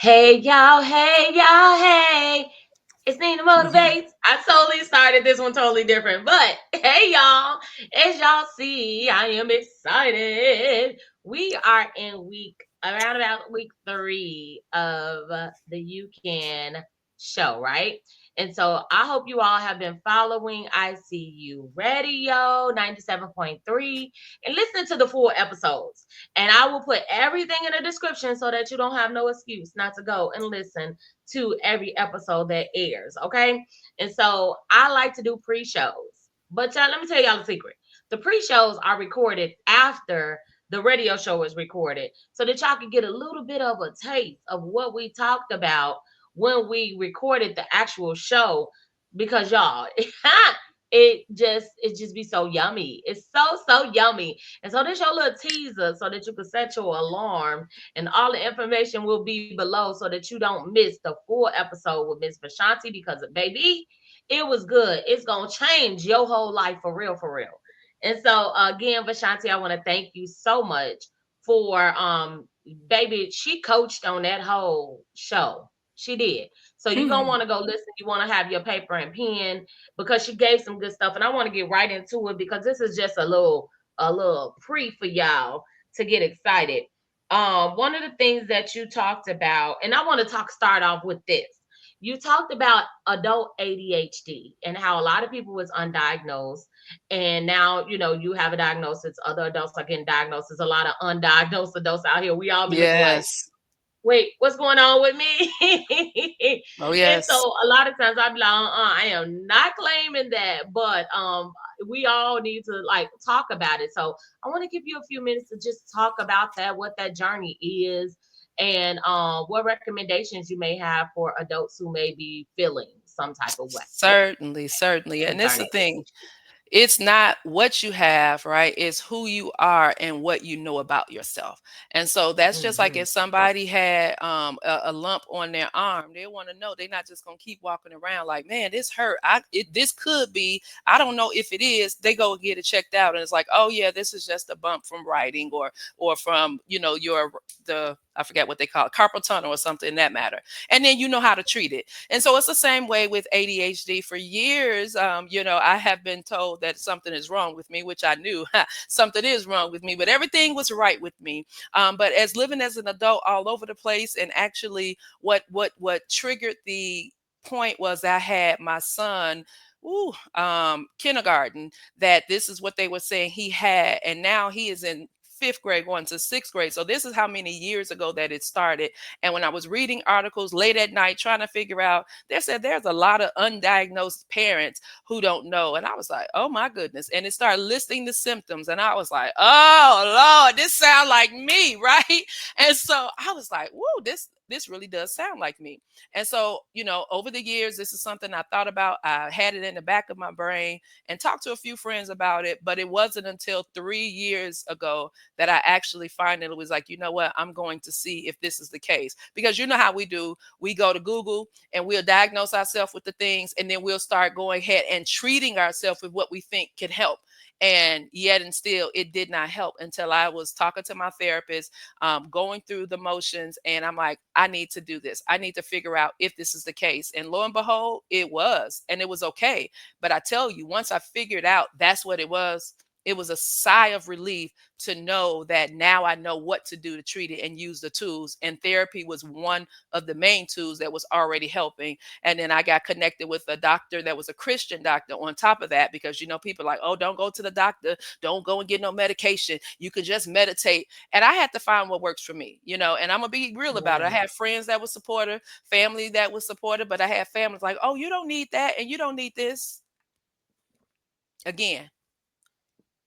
Hey y'all, hey. It's Nina Mhm. Motivates. I totally started this one totally different, but hey y'all, as y'all see, I am excited. We are in around about week 3 of the You Can show, right? And so I hope you all have been following ICU Radio 97.3 and listening to the full episodes. And I will put everything in the description so that you don't have no excuse not to go and listen to every episode that airs. Okay. And so I like to do pre shows. But y'all, let me tell y'all a secret. The pre shows are recorded after the radio show is recorded so that y'all can get a little bit of a taste of what we talked about when we recorded the actual show. Because y'all, it just be so yummy. It's so yummy. And so this your little teaser so that you can set your alarm, and all the information will be below so that you don't miss the full episode with Miss Vashanti, because baby, it was good. It's gonna change your whole life for real, for real. And so again, Vashanti, I want to thank you so much for baby, she coached on that whole show. She did. So you're gonna want to go listen. You want to have your paper and pen because she gave some good stuff. And I want to get right into it because this is just a little pre for y'all to get excited. One of the things that you talked about, and I want to start off with this. You talked about adult ADHD and how a lot of people was undiagnosed, and now you have a diagnosis. Other adults are getting diagnosed. There's a lot of undiagnosed adults out here. We all be looking like, Yes. wait, what's going on with me? Oh, And so yes. a lot of times I'm like, I am not claiming that, but we all need to like talk about it. So I want to give you a few minutes to just talk about that, what that journey is, and what recommendations you may have for adults who may be feeling some type of way Certainly, certainly. And it's the concerning thing. ADHD. It's not what you have, right? It's who you are and what you know about yourself. And so that's just like Hmm. if somebody had a lump on their arm, they want to know. They're not just gonna keep walking around like, man, this hurt. This could be. I don't know if it is. They go get it checked out, and it's like, oh yeah, this is just a bump from writing or from your the I forget what they call it, carpal tunnel or something in that matter. And then you know how to treat it. And so it's the same way with ADHD. For years, I have been told that something is wrong with me, which I knew something is wrong with me, but everything was right with me. But as living as an adult all over the place, and actually, what triggered the point was I had my son. Kindergarten, that this is what they were saying he had, and now he is in fifth grade going to sixth grade. So this is how many years ago that it started. And when I was reading articles late at night trying to figure out, they said there's a lot of undiagnosed parents who don't know. And I was like, oh my goodness. And it started listing the symptoms. And I was like, oh Lord, this sounds like me, right? And so I was like, whoa, this really does sound like me. And so, over the years, this is something I thought about. I had it in the back of my brain and talked to a few friends about it. But it wasn't until 3 years ago that I actually finally was like, you know what, I'm going to see if this is the case. Because you know how we do. We go to Google and we'll diagnose ourselves with the things, and then we'll start going ahead and treating ourselves with what we think can help. And yet and still, it did not help until I was talking to my therapist, going through the motions. And I'm like, I need to do this. I need to figure out if this is the case. And lo and behold, it was. And it was okay. But I tell you, once I figured out that's what it was a sigh of relief to know that now I know what to do to treat it and use the tools. And therapy was one of the main tools that was already helping. And then I got connected with a doctor that was a Christian doctor on top of that, because, people are like, oh, don't go to the doctor. Don't go and get no medication. You could just meditate. And I had to find what works for me, and I'm going to be real about it. I Right. had friends that were supportive, family that was supportive, but I had families like, oh, you don't need that and you don't need this. Again,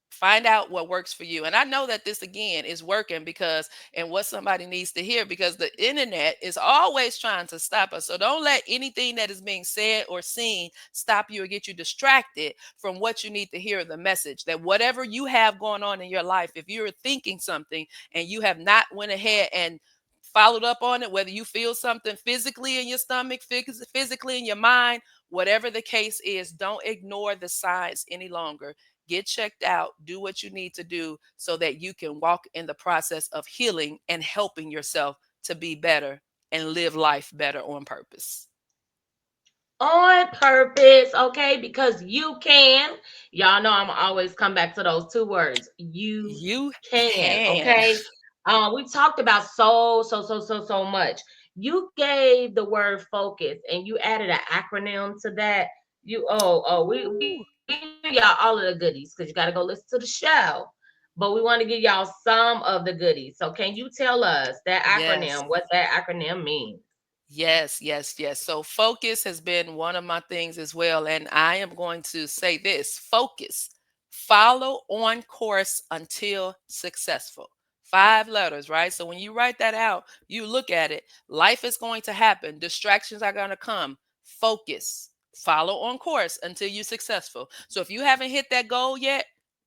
find out what works for you. And I know that this again is working because, and what somebody needs to hear, because the internet is always trying to stop us. So don't let anything that is being said or seen stop you or get you distracted from what you need to hear, the message that whatever you have going on in your life, if you're thinking something and you have not went ahead and followed up on it, whether you feel something physically in your stomach, physically in your mind, whatever the case is, don't ignore the signs any longer. Get checked out, do what you need to do so that you can walk in the process of healing and helping yourself to be better and live life better on purpose. On purpose, okay? Because you can. Y'all know I'm always come back to those two words. You You can, can. okay? We talked about so much. You gave the word focus and you added an acronym to that. We Ooh, give y'all all of the goodies because you got to go listen to the show. But we want to give y'all some of the goodies. So can you tell us that acronym, yes. what that acronym means? Yes, yes, yes. So focus has been one of my things as well. And I am going to say this: focus, follow on course until successful. 5 letters, right? So when you write that out, you look at it, life is going to happen, distractions are going to come. Focus, follow on course until you're successful. So if you haven't hit that goal yet,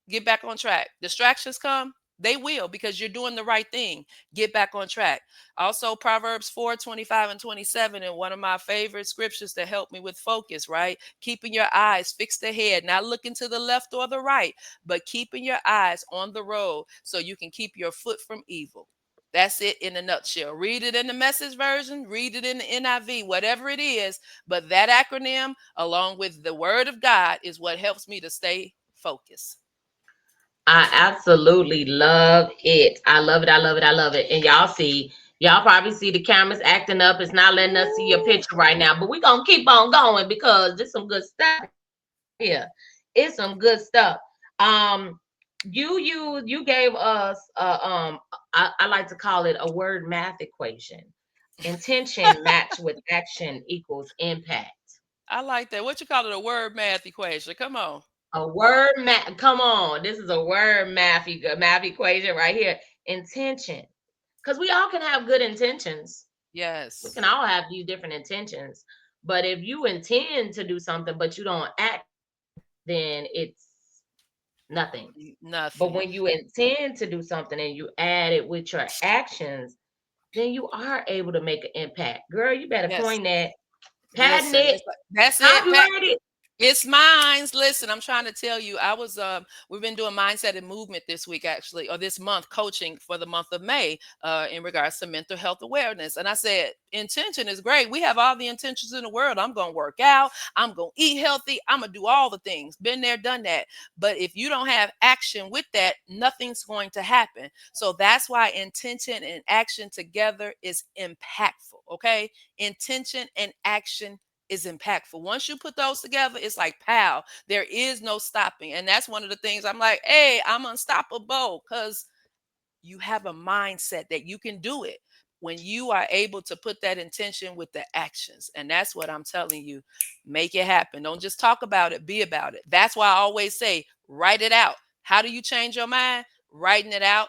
get back on track. Distractions come, they will, because you're doing the right thing. Get back on track. Also, Proverbs 4:25 and 27, and one of my favorite scriptures to help me with focus, right? Keeping your eyes fixed ahead, not looking to the left or the right, but keeping your eyes on the road so you can keep your foot from evil. That's it in a nutshell. Read it in the message version, read it in the NIV, whatever it is. But that acronym, along with the word of God, is what helps me to stay focused. I absolutely love it. I love it. I love it. I love it. And y'all probably see the cameras acting up. It's not letting us see your Ooh, picture right now, but we're gonna keep on going because there's some good stuff here. It's some good stuff. Um, you gave us I like to call it a word math equation. Intention matched with action equals impact. I like that. What you call it? A word math equation. Come on. A word math. Come on, this is a word math equation right here. Intention, because we all can have good intentions. We can Yes. all have these different intentions, but if you intend to do something but you don't act on it, then it's nothing. But Nothing. when you intend to do something and you add it with your actions, then you are able to make an impact. Girl, you better Yes. coin that, patent Listen, it, it's like, that's it. copyright it. It's mines. Listen, I'm trying to tell you, I was we've been doing mindset and movement this week actually, or this month, coaching for the month of May, in regards to mental health awareness. And I said, intention is great. We have all the intentions in the world. I'm gonna work out, I'm gonna eat healthy, I'm gonna do all the things. Been there, done that. But if you don't have action with that, nothing's going to happen. So that's why intention and action together is impactful. Okay. Intention and action is impactful. Once you put those together, it's like pow, there is no stopping. And that's one of the things I'm like, hey, I'm unstoppable because you have a mindset that you can do it when you are able to put that intention with the actions. And that's what I'm telling you. Make it happen. Don't just talk about it, be about it. That's why I always say, write it out. How do you change your mind? Writing it out.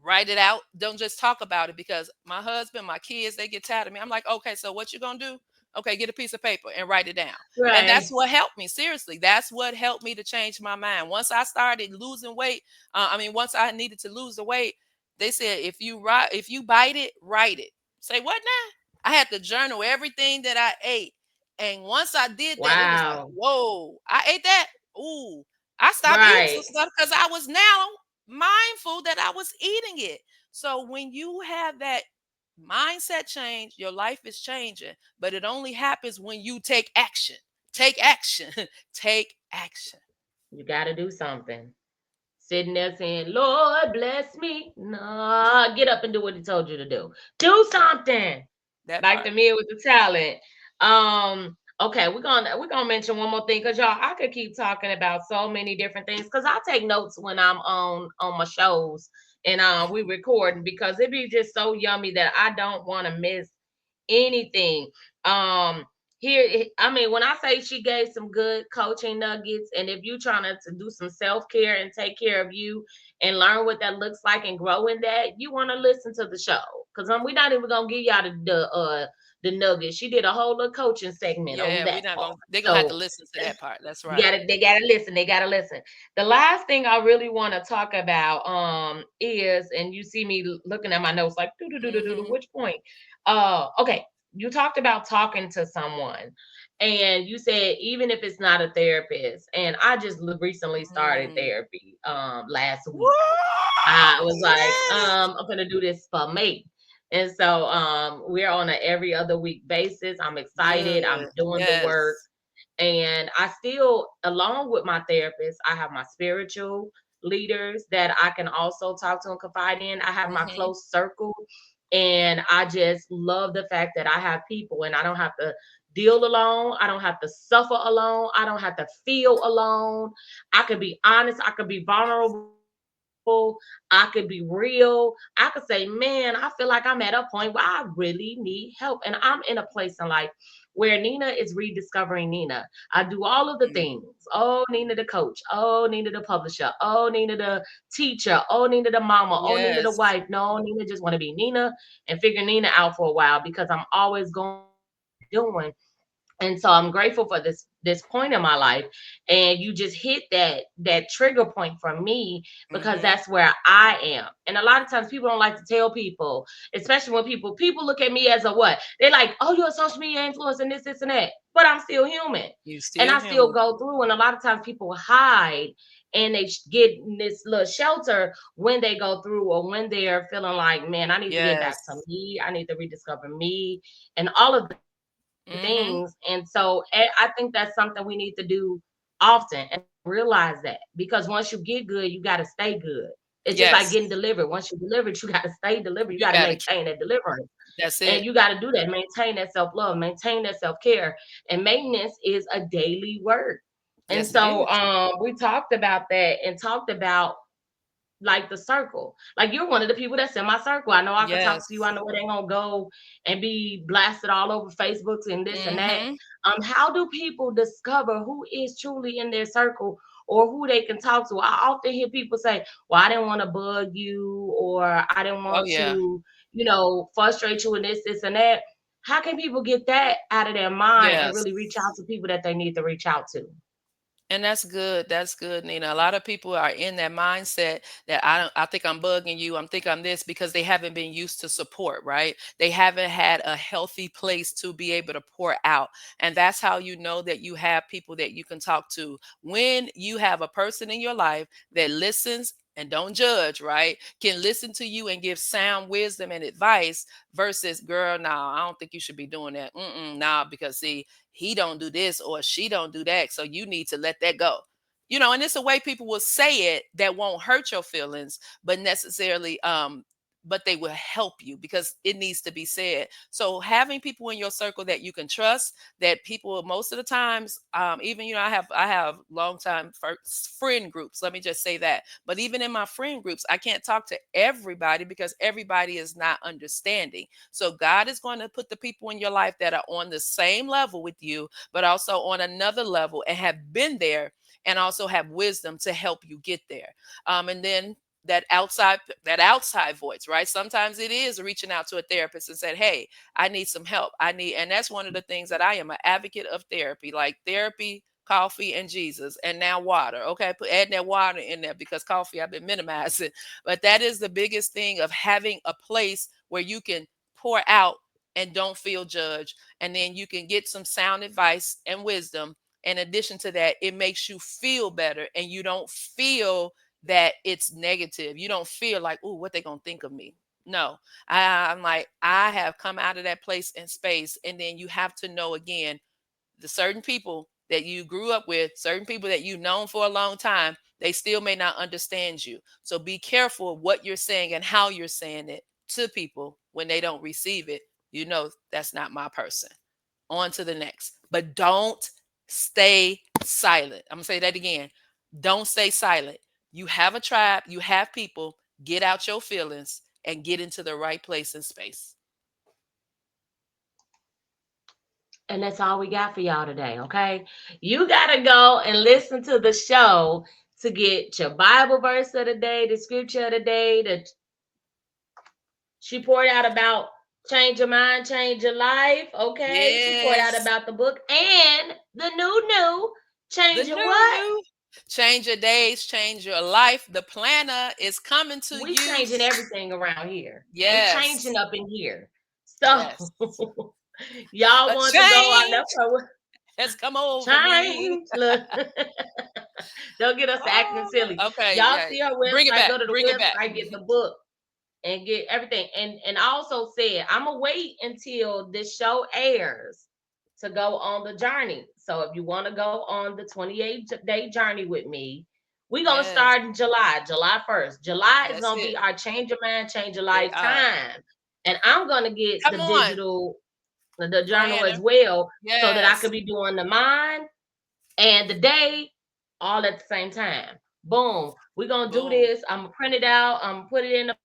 Write it out. Don't just talk about it, because my husband, my kids, they get tired of me. I'm like, okay, so what you gonna do? Okay, get a piece of paper and write it down. And that's Right. what helped me. Seriously, that's what helped me to change my mind. Once I started losing weight, once I needed to lose the weight, they said if you bite it, write it. Say what now? I had to journal everything that I ate. And once I did that, it was like, Wow. whoa, I ate that. Ooh, I stopped eating some Right. stuff because I was now mindful that I was eating it. So when you have that mindset change, your life is changing. But it only happens when you take action. Take action. Take action. You got to do something. Sitting there saying, Lord, bless me. No, get up and do what he told you to do. Do something. That Like the part. man with the talent. Okay, we're gonna mention one more thing because y'all, I could keep talking about so many different things because I take notes when I'm on my shows and we recording because it be just so yummy that I don't want to miss anything. Um, here, I mean, when I say she gave some good coaching nuggets, and if you trying to do some self care and take care of you and learn what that looks like and grow in that, you want to listen to the show because we're not even gonna give y'all the nuggets. She did a whole little coaching segment on Yeah, we're that not part. gonna they're gonna have to So listen to that part. That's you right. gotta they gotta listen. They gotta listen. The last thing I really want to talk about is, and you see me looking at my notes like do do do do do, Hmm. which point? Okay, you talked about talking to someone, and you said even if it's not a therapist, and I just recently started Mm. therapy last week. Woo! I was like, Yes. I'm gonna do this for me. And so we're on a every other week basis. I'm excited. I'm Good. doing the work. Yes. And I still, along with my therapist, I have my spiritual leaders that I can also talk to and confide in. I have my Mhm. close circle. And I just love the fact that I have people and I don't have to deal alone. I don't have to suffer alone. I don't have to feel alone. I could be honest. I could be vulnerable. I could be real. I could say, man, I feel like I'm at a point where I really need help. And I'm in a place in life where Nina is rediscovering Nina. I do all of the Mm. things. Oh, Nina the coach. Oh, Nina the publisher. Oh, Nina the teacher. Oh, Nina the mama. Oh, Nina the Yes. wife. No, Nina just want to be Nina and figure Nina out for a while because I'm always going, always doing. And so I'm grateful for this point in my life. And you just hit that trigger point for me because Mhm. that's where I am. And a lot of times people don't like to tell people, especially when people look at me as a what? They're like, oh, you're a social media influencer and this and that. But I'm still human. You And still I still human. go through. And a lot of times people hide and they get in this little shelter when they go through or when they're feeling like, man, I need to get back to Yes. me. I need to rediscover me and all of the things. And Mhm. so I think that's something we need to do often. And people don't realize that because once you get good, you got to stay good. It's just like Yes. getting delivered. Once you deliver it, you got to stay delivered. You You got to gotta maintain that deliverance. that's And it. you got to do that, maintain that self love, maintain that self care. And maintenance is a daily work. And Yes, it so is. we talked about that and talked about like the circle. Like you're one of the people that's in my circle. I know I could talk to you. Yes. I know it ain't gonna go and be blasted all over Facebook and this and that. Mhm. How do people discover who is truly in their circle or who they can talk to? I often hear people say, well, I didn't want to bug you, or I didn't Oh, want yeah. to, frustrate you and this and that. How can people get that out of their mind and Yes. really reach out to people that they need to reach out to? And that's good. That's good, Nina. A lot of people are in that mindset that I think I'm bugging you. I'm think I'm this because they haven't been used to support, right? They haven't had a healthy place to be able to pour out. And that's how you know that you have people that you can talk to. When you have a person in your life that listens and don't judge, right? Can listen to you and give sound wisdom and advice versus, girl, nah, I don't think you should be doing that. Nah, because see, he don't do this or she don't do that, so you need to let that go. And it's a way people will say it that won't hurt your feelings, but necessarily but they will help you because it needs to be said. So having people in your circle that you can trust, that people most of the times, even I have long time friend groups. Let me just say that. But even in my friend groups, I can't talk to everybody because everybody is not understanding. So God is going to put the people in your life that are on the same level with you, but also on another level and have been there and also have wisdom to help you get there. And then that outside voice, right? Sometimes it is reaching out to a therapist and said, hey, I need some help. And that's one of the things that I am an advocate of therapy, like therapy, coffee, and Jesus, and now water. Okay, put adding that water in there because coffee I've been minimizing. But that is the biggest thing of having a place where you can pour out and don't feel judged. And then you can get some sound advice and wisdom. In addition to that, it makes you feel better and you don't feel that it's negative. You don't feel like, oh, what they gonna think of me. No, I'm like, I have come out of that place and space. And then you have to know again, the certain people that you grew up with, certain people that you've known for a long time, they still may not understand you. So be careful of what you're saying and how you're saying it to people when they don't receive it. That's not my person. On to the next. But don't stay silent. I'm going to say that again. Don't stay silent. You have a tribe, you have people. Get out your feelings and get into the right place and space. And that's all we got for y'all today, okay? You got to go and listen to the show to get your Bible verse of the day, the scripture of the day, that she poured out about change your mind, change your life, okay? She poured out Yes. about the book and the new The change your new, what? new. Change your days, change your life. The planner is coming to We you. changing everything around here. We changing Yes. up in here. So Yes. y'all A want to go on. That's change what has come over me. change. Look. Don't get us acting Oh, silly. okay. Y'all Yeah. see her Bring it website. back. Go to the Bring it back. website, get the book. and get everything. And I also said I'm gonna wait until this show airs to go on the journey. So if you want to go on the 28-day journey with me, we're gonna Yes. start in July 1st. July is That's gonna be it. our change your mind, change your They life are. time. And I'm gonna get Come on, the journal as planner. well, so that I Yes. could be doing the mind and the day all at the same time. Boom. We're gonna do Boom. this. I'm gonna print it out. I'm gonna put it in the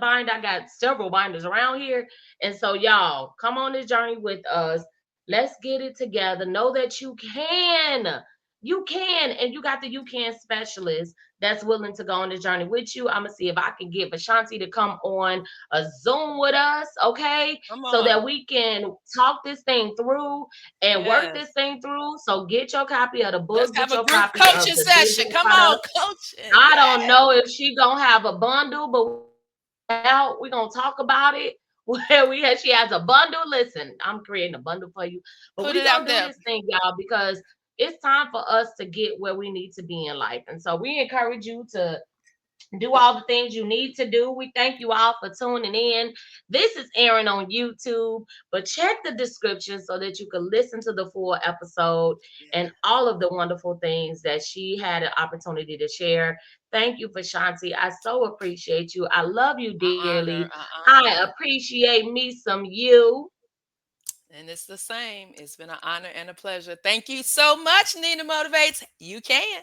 binder. I got several binders around here. And so y'all come on this journey with us. Let's get it together. Know that you can, and you got the you can specialist that's willing to go on this journey with you. I'm gonna see if I can get Vashanti to come on a Zoom with us, okay? Come So that on. we can talk this thing through and work this Yes. thing through. So get your copy of the Let's book, have get a your group copy of coaching the session. digital Come on, product. coaching. I don't Yes. know if she gonna have a bundle, but we're gonna talk about it. Where she has a bundle. Listen, I'm creating a bundle for you, but we're gonna do Put this it out thing, there. y'all, because it's time for us to get where we need to be in life. And so we encourage you to do all the things you need to do. We thank you all for tuning in. This is Aaron on YouTube, but check the description so that you can listen to the full episode and Yeah. all of the wonderful things that she had an opportunity to share. Thank you for Shanti. I so appreciate you. I love you dearly. Honor, I honor. appreciate me some you. And it's the same. It's been an honor and a pleasure. Thank you so much, Nina Motivates. You can.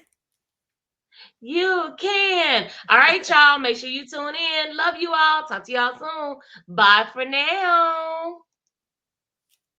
You can. All right, y'all. Make sure you tune in. Love you all. Talk to y'all soon. Bye for now.